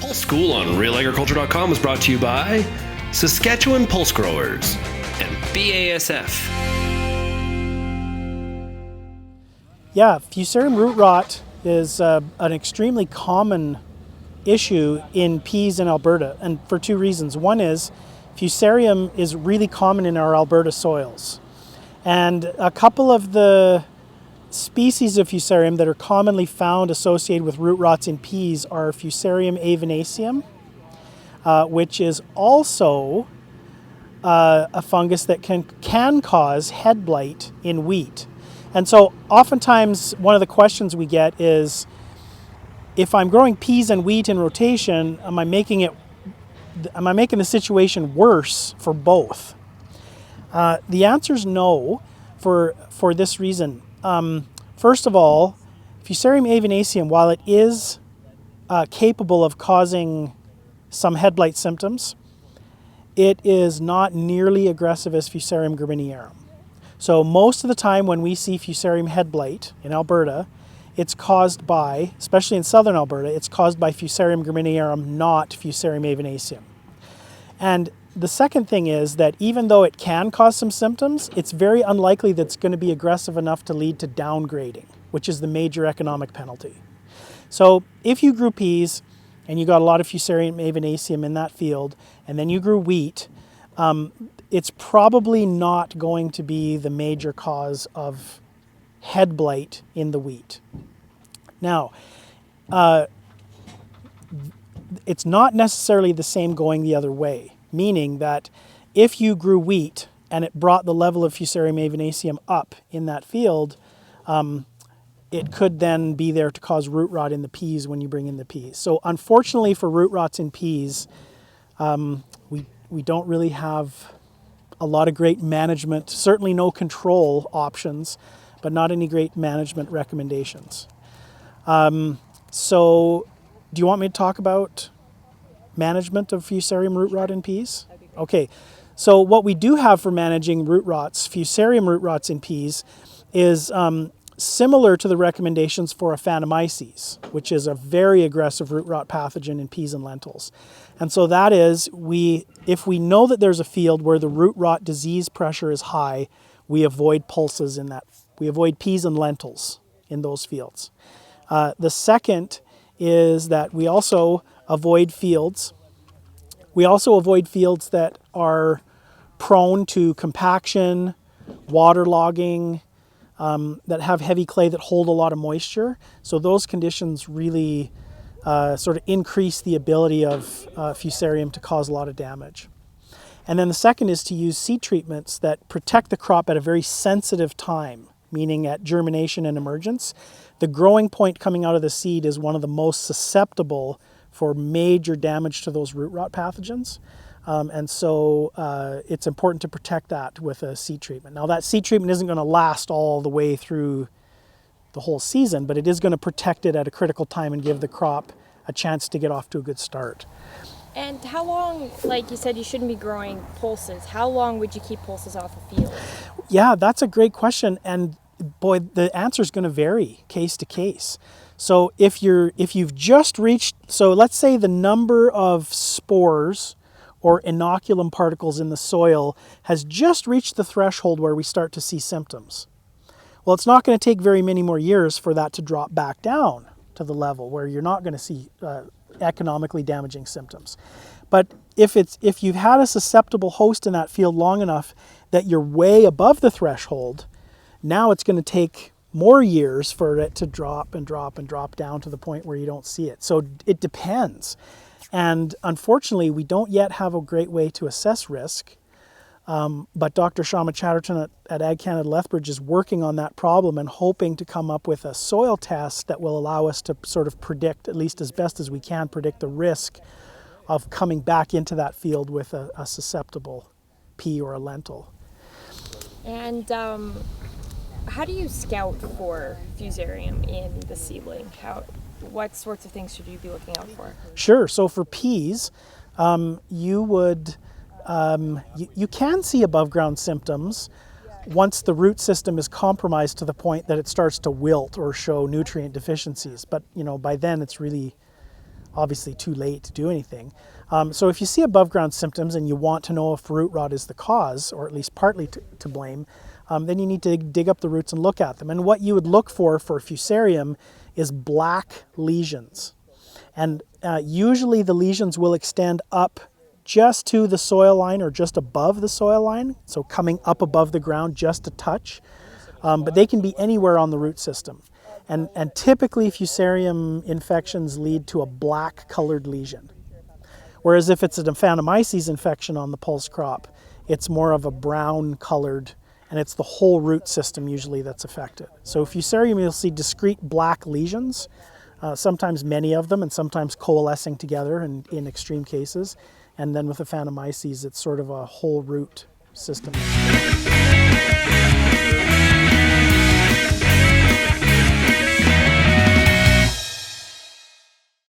Pulse School on RealAgriculture.com is brought to you by Saskatchewan Pulse Growers and BASF. Yeah, Fusarium root rot is an extremely common issue in peas in Alberta, and for two reasons. One is Fusarium is really common in our Alberta soils. And a couple of the species of Fusarium that are commonly found associated with root rots in peas are Fusarium avenaceum, which is also a fungus that can cause head blight in wheat. And so oftentimes one of the questions we get is, if I'm growing peas and wheat in rotation, am I making the situation worse for both? The answer is no, for this reason. First of all, Fusarium avenaceum, while it is capable of causing some head blight symptoms, it is not nearly aggressive as Fusarium graminearum. So most of the time when we see Fusarium head blight in Alberta, it's caused by, especially in southern Alberta, it's caused by Fusarium graminearum, not Fusarium avenaceum. And the second thing is that even though it can cause some symptoms, it's very unlikely that it's going to be aggressive enough to lead to downgrading, which is the major economic penalty. So if you grew peas and you got a lot of Fusarium avenaceum in that field, and then you grew wheat, it's probably not going to be the major cause of head blight in the wheat. Now, it's not necessarily the same going the other way, meaning that if you grew wheat and it brought the level of Fusarium avenaceum up in that field, it could then be there to cause root rot in the peas when you bring in the peas. So unfortunately for root rots in peas, we don't really have a lot of great management, certainly no control options, but not any great management recommendations. So do you want me to talk about management of Fusarium root rot in peas? Okay, so what we do have for managing root rots, Fusarium root rots in peas, is similar to the recommendations for Aphanomyces, which is a very aggressive root rot pathogen in peas and lentils. And so that is, if we know that there's a field where the root rot disease pressure is high, we avoid pulses in that. We avoid peas and lentils in those fields. The second is that we also avoid fields. We also avoid fields that are prone to compaction, waterlogging, that have heavy clay that hold a lot of moisture. So those conditions really sort of increase the ability of Fusarium to cause a lot of damage. And then the second is to use seed treatments that protect the crop at a very sensitive time, meaning at germination and emergence. The growing point coming out of the seed is one of the most susceptible for major damage to those root rot pathogens. And so it's important to protect that with a seed treatment. Now that seed treatment isn't going to last all the way through the whole season, but it is going to protect it at a critical time and give the crop a chance to get off to a good start. And how long, like you said, you shouldn't be growing pulses. How long would you keep pulses off the field? Yeah, that's a great question. And boy, the answer is going to vary case to case. So if you've just reached, so let's say the number of spores or inoculum particles in the soil has just reached the threshold where we start to see symptoms. Well, it's not going to take very many more years for that to drop back down to the level where you're not going to see economically damaging symptoms. But if you've had a susceptible host in that field long enough that you're way above the threshold, now it's going to take more years for it to drop and drop and drop down to the point where you don't see it. So it depends. And unfortunately, we don't yet have a great way to assess risk. But Dr. Shama Chatterton at Ag Canada Lethbridge is working on that problem and hoping to come up with a soil test that will allow us to sort of predict, at least as best as we can, predict the risk of coming back into that field with a susceptible pea or a lentil. And how do you scout for Fusarium in the seedling? What sorts of things should you be looking out for? Sure. So for peas, you can see above ground symptoms once the root system is compromised to the point that it starts to wilt or show nutrient deficiencies. But by then it's really obviously too late to do anything. So if you see above ground symptoms and you want to know if root rot is the cause, or at least partly to blame, then you need to dig up the roots and look at them. And what you would look for Fusarium is black lesions. And usually the lesions will extend up just to the soil line or just above the soil line, so coming up above the ground just a touch. But they can be anywhere on the root system. And typically Fusarium infections lead to a black colored lesion. Whereas if it's an Aphanomyces infection on the pulse crop, it's more of a brown colored, and it's the whole root system usually that's affected. So Fusarium, you'll see discrete black lesions, sometimes many of them, and sometimes coalescing together in extreme cases. And then with Aphanomyces, it's sort of a whole root system.